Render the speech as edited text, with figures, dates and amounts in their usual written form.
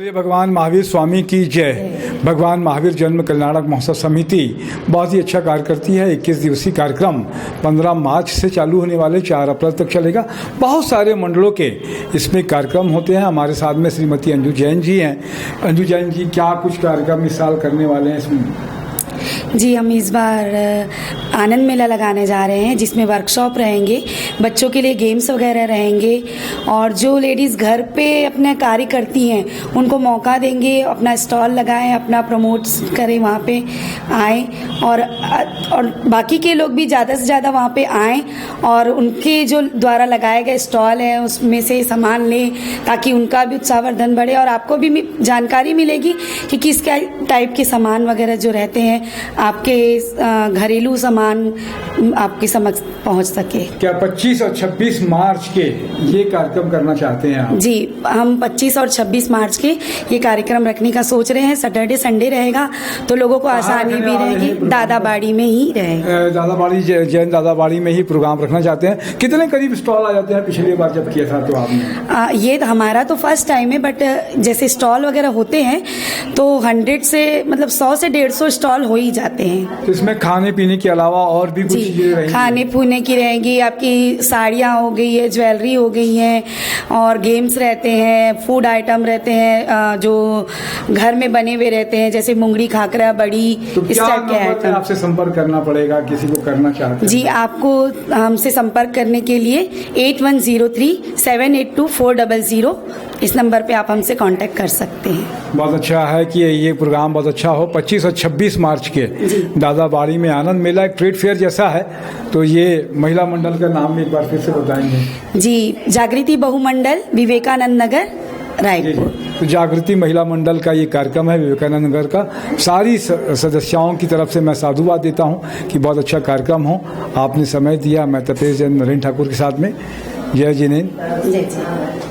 भगवान महावीर स्वामी की जय। भगवान महावीर जन्म कल्याणक महोत्सव समिति बहुत ही अच्छा कार्य करती है। 21 दिवसीय कार्यक्रम 15 मार्च से चालू होने वाले 4 अप्रैल तक चलेगा। बहुत सारे मंडलों के इसमें कार्यक्रम होते हैं। हमारे साथ में श्रीमती अंजू जैन जी हैं। अंजू जैन जी, क्या कुछ कार्यक्रम इस साल करने वाले हैं इसमें? जी, हम इस बार आनंद मेला लगाने जा रहे हैं, जिसमें वर्कशॉप रहेंगे, बच्चों के लिए गेम्स वगैरह रहेंगे, और जो लेडीज़ घर पे अपने कार्य करती हैं उनको मौका देंगे, अपना स्टॉल लगाएं, अपना प्रमोट करें, वहाँ पे आएँ, और बाकी के लोग भी ज़्यादा से ज़्यादा वहाँ पे आएँ और उनके जो द्वारा लगाए गए स्टॉल हैं उसमें से सामान लें, ताकि उनका भी उत्साहवर्धन बढ़े और आपको भी जानकारी मिलेगी कि किस टाइप के सामान वगैरह जो रहते हैं, आपके घरेलू सामान आपके समक्ष पहुंच सके। क्या 25 और 26 मार्च के ये कार्यक्रम करना चाहते हैं आप? जी, हम 25 और 26 मार्च के ये कार्यक्रम रखने का सोच रहे हैं। सैटरडे संडे रहेगा तो लोगों को आसानी भी रहेगी। दादाबाड़ी में ही रहेगा। दादाबाड़ी, जैन दादाबाड़ी में ही प्रोग्राम रखना चाहते हैं। कितने करीब स्टॉल आ जाते हैं? पिछली बार जब किया था तो आपने ये हमारा तो फर्स्ट टाइम है, बट जैसे स्टॉल वगैरह होते हैं तो 100 से मतलब 100 से 150 स्टॉल हो ही जाते हैं। तो इसमें खाने पीने के अलावा और भी कुछ चीजें रहेंगी? खाने पीने की रहेंगी, आपकी साड़ियाँ हो गई है, ज्वेलरी हो गई है, और गेम्स रहते हैं, फूड आइटम रहते हैं जो घर में बने हुए रहते हैं, जैसे मुंगड़ी, खाकरा, बड़ी, तो इस टाइप के आइटम। आपसे संपर्क करना पड़ेगा किसी को करना चाहते हैं? जी, आपको हमसे संपर्क करने के लिए 8103-782-400 इस नंबर पे आप हमसे कांटेक्ट कर सकते हैं। बहुत अच्छा है कि ये प्रोग्राम बहुत अच्छा हो। 25 और 26 मार्च के दादाबाड़ी में आनंद मेला एक ट्रेड फेयर जैसा है। तो ये महिला मंडल का नाम एक बार फिर से बताएंगे? जी, जागृति बहुमंडल, विवेकानंद नगर, रायपुर। तो जागृति महिला मंडल का ये कार्यक्रम है विवेकानंद नगर का। सारी सदस्याओं की तरफ से मैं साधुवाद देता हूँ कि बहुत अच्छा कार्यक्रम हो। आपने समय दिया। मैं तपेश जैन नरेंद्र ठाकुर के साथ में। जय जिनेन्द्र। जय जी।